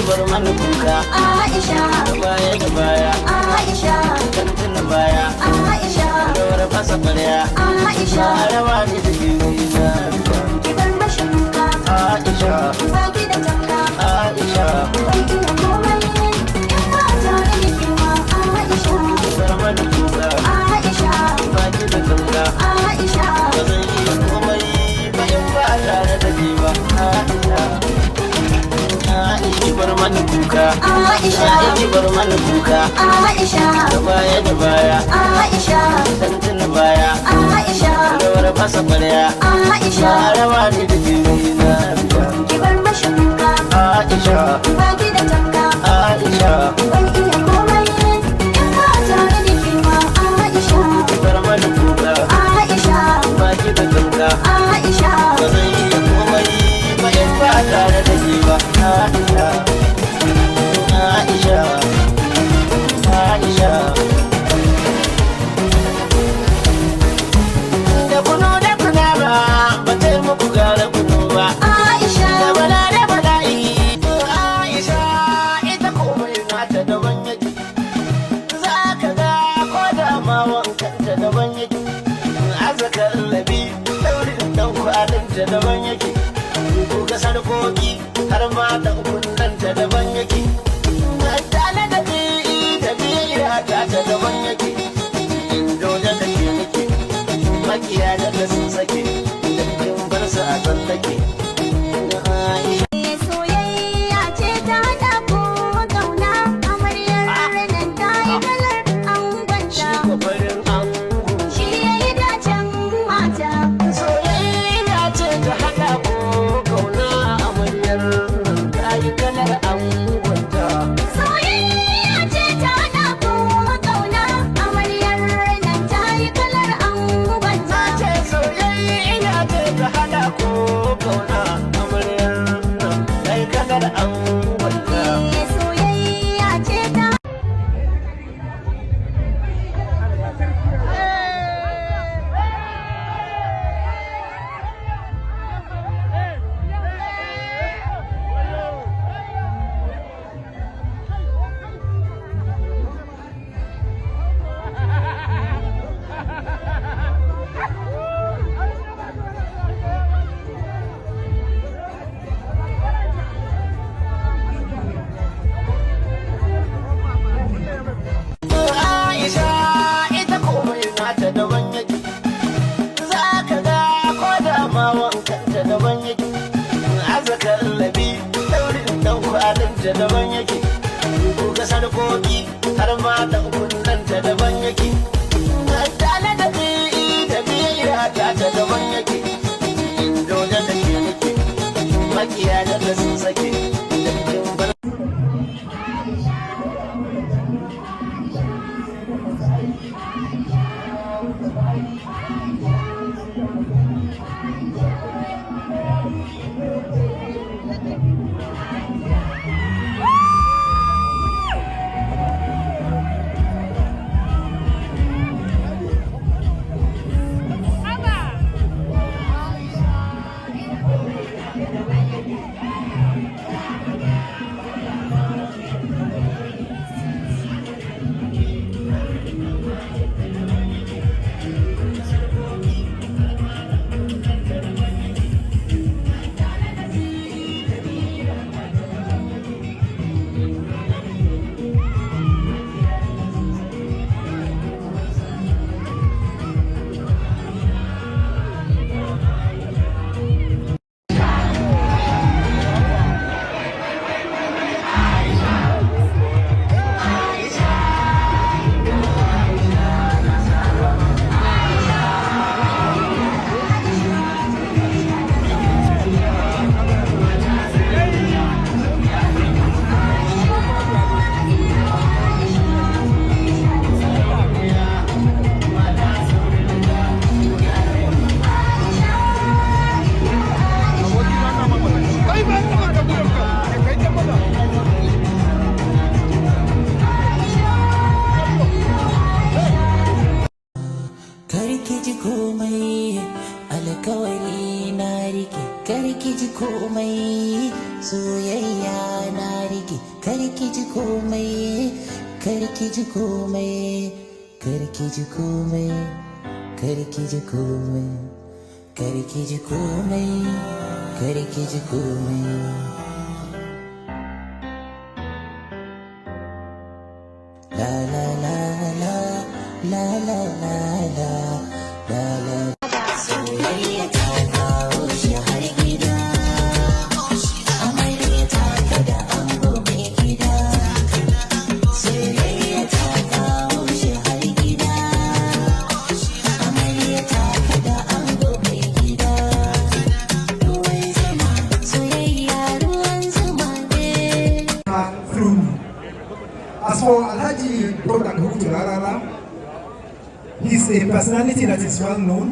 bar mana kuka Aisha da baya da baya Aisha kantin da baya Aisha da wara fasa ƙarya Aisha rawa ne da girgiza ki bar mashi kuka Aisha ba ki da tanka Aisha bai iya komai in ba tare da kewa Aisha bar mana kuka Aisha ba ki da tanka Aisha ba zan iya komai ba in ba tare da ke ba Aisha bar mana kuka Aisha bar mana kuka Aisha da baya da baya Aisha tantin da baya Aisha da wara fasa ƙarya Aisha rawa ne da girgiza ki bar mashi kuka Aisha ba ki da tanka Aisha bai iya komai in ba tare da kewa Aisha bar mana kuka Aisha ba ki da tanka Aisha ba zan iya komai ba in ba tare da ke ba Aisha Aisha Aisha da kuno da kuna ba ba ta muku gara kuno ba Aisha da bala da bala'i Aisha ita komai nata daban yake za ka ga ko da ma wankanta daban yake azakar labi daurin dan kwalinta daban yake ko ga sarkoki har ma da kullanta daban yake tale da biya ta daban yake dole da ke nake makiya da sun sake da kin bar su a tsallake soyayya ce ta haɗa ko kauna amaryar nan ta yi kalar angonta shi ya yi dacen mata soyayya ce ta haɗa ko kauna amaryar nan ta yi kalar angonta soyayya ce ta haɗa ko kauna amaryar nan ta yi kalar angonta ce soyayya ce ta haɗa ko kauna amaryar nan ta yi kalar angonta soyayya ce ta Aisha ita komai nata daban yake za ka ga ko da ma wankanta daban yake azakar labi daurin dan kwalinta daban yake ko ga sarkoki har ma da kullanta daban yake tale da biya ta daban yake dole da ke nake makiya da sun sake da kin bar karki ji komai soyayya na rike karki ji komai karki ji komai karki ji komai karki ji komai karki ji komai karki ji komai la la la la la la la la la la soyayya ta kawo shi har gida amarya ta kada an gobe gida soyayya ta kawo shi har gida amarya ta kada an gobe gida ruwan zuma soyayya ruwan zuma ne through me. As for Alhaji Dr. Kahutu Rarara, he's a personality that is well known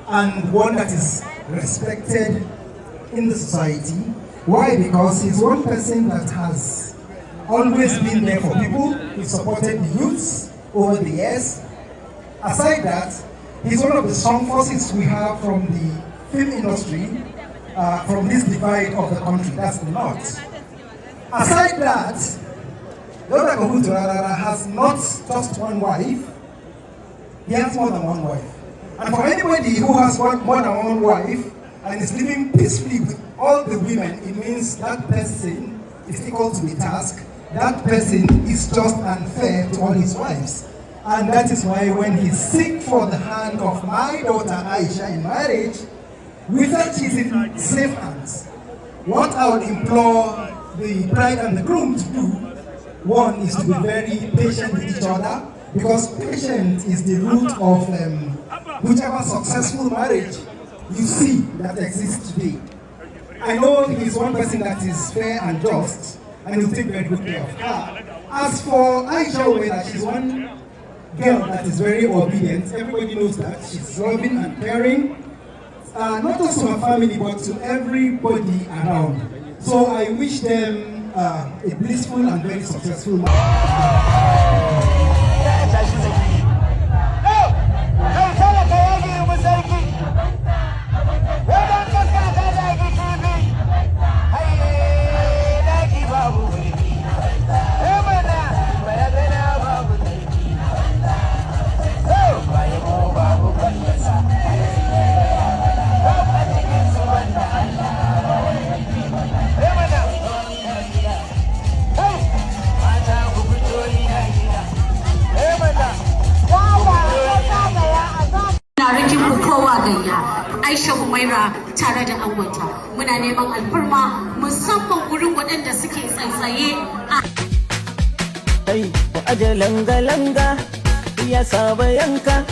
and one that is respected in the society. Why? Because he's one person that has always been there for people. He supported the youths over the years. Aside that, he's one of the strong forces we have from the film industry, from this divide of the country, that's the north. Aside that, Dr. Kahutu Rarara has not just one wife, he has more than one wife. And for anybody who has more than one wife and is living peacefully with all the women, it means that person is equal to the task. That person is just unfair to all his wives. And that is why when he seek for the hand of my daughter Aisha in marriage, we felt she's in safe hands. What I would implore the bride and the groom to do, one is to be very patient with each other, because patience is the root of whichever successful marriage you see that exists today. I know he's one person that is fair and just, and he'll take very good care of her. As for Aisha Uwela, she's one girl that is very obedient. Everybody knows that. She's loving and caring, not just to her family, but to everybody around. So I wish them a blissful and very successful marriage. Aisha Humaira tare da angonta muna neman alfarma musamman gurin waɗanda suke tsaitsaye a Ai, ku aje langa-langa ya saba yanka,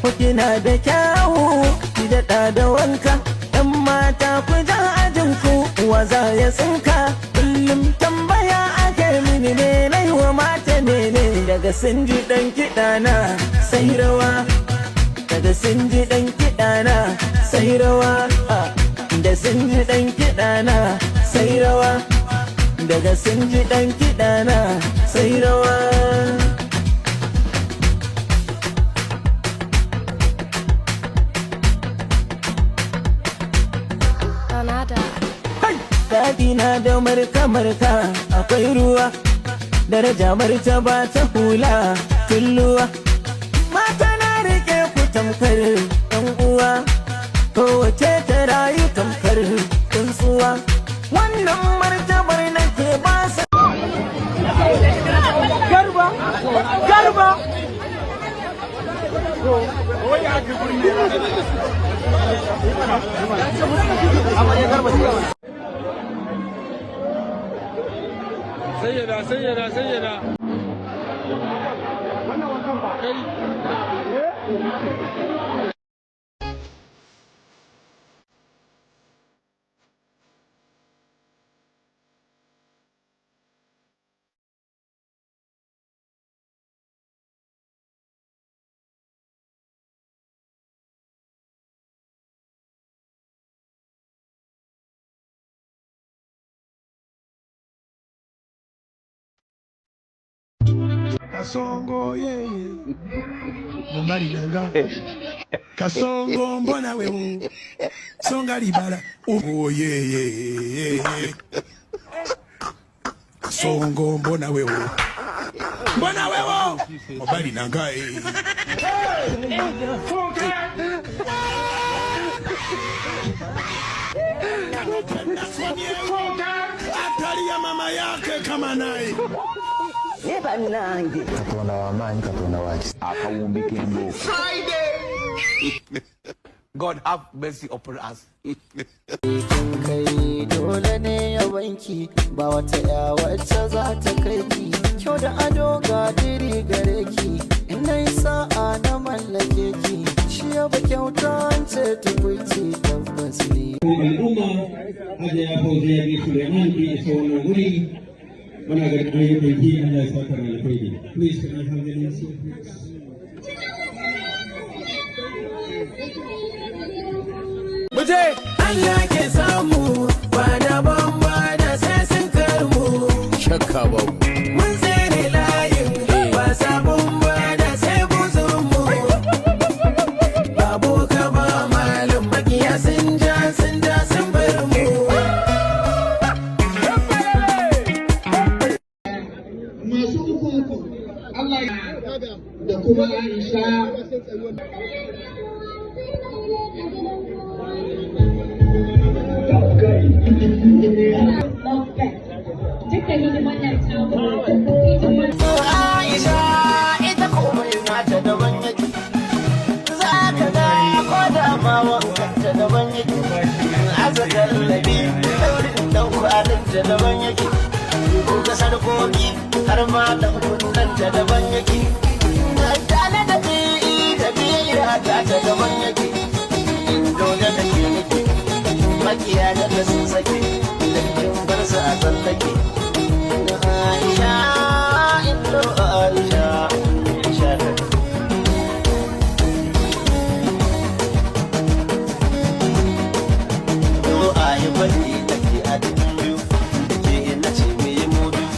ku kina da kyawu, ki daɗa da wanka. ‘Yan mata ku ja ajinku, wa za ya tsinka, kullum tambaya ake mini ne na yi wa mata mene. Daga sun ji ɗan kiɗana sai rawa, daga sun ji ɗan kiɗana sai rawa, da sun ji ɗan kiɗana sai rawa. Daga sun ji ɗan kiɗana sai rawa. Daɗi na da marka-marka akwai ruwa, daraja martaba ta hula tulluwa. Mata na rike ku tamkar ɗan uwa, kowace ta rayu tamkar tsuntsuwa. Wannan martabar nake ba sa garba garba sayyada Kasongo ye Mumbali nanga Kasongo mbona wewe Songa libala oh ye Kasongo mbona wewe Mumbali nanga Atali ya mama yake kama naye Katonda w'amaanyi Katonda akawumbika embooko. God have mercy upon us. Kai dole ne ya banki ba wata ya wacce za ta kai ki kyau da ado ga diri gare ki in nayi sa'a na mallake ki shi ya ba kyauta ce tukuici tabbas ne. Al'umma Hajiya Fauziya bi Suleiman bi isa wannan wuri muna ga ayyukan ki Allah ya saka da alkhairi. Please can I have the next Muje Allah ke samu ba da bamba da sai sun karmu Shakka babu. mun tsere layin ba sabon ba da sai buzurmu babu ka ba malum makiya sun ja sun bar mu. masu uku Allah da kuma Aisha Aisha ita komai nata daban yake. Za ka ga ko da ma wankanta daban yake. Azakar labi daurin dan kwalinta daban yake. Ga sarkoki har ma dan kullanta daban yake. Tana da biyayya ta daban yake. Dole da ke nake makiya da sun sake. Dangin bar su a tsallake. Aisha, Indo Aisha, Aisha. Do ayi bari take a cikin biyu, ke ina ce me yi mu biyu.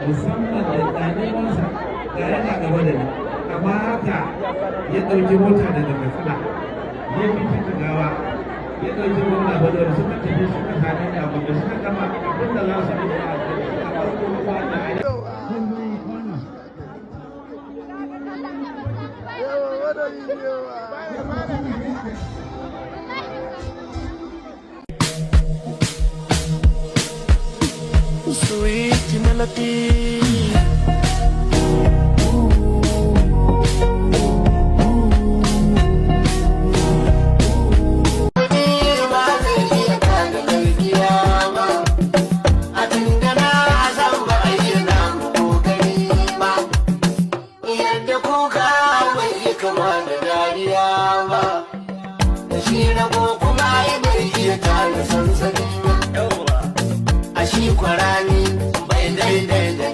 musamman da ɗalibansa da yana gaba da ni amma haka ya ɗauki mota daga katsina ya fi gawa ya ɗauki mota badar suka tafi suka sami da abu da suka gama abin da za su yi da suka ɗauko ruwa da Sweet melody. Kwarani bai daidai da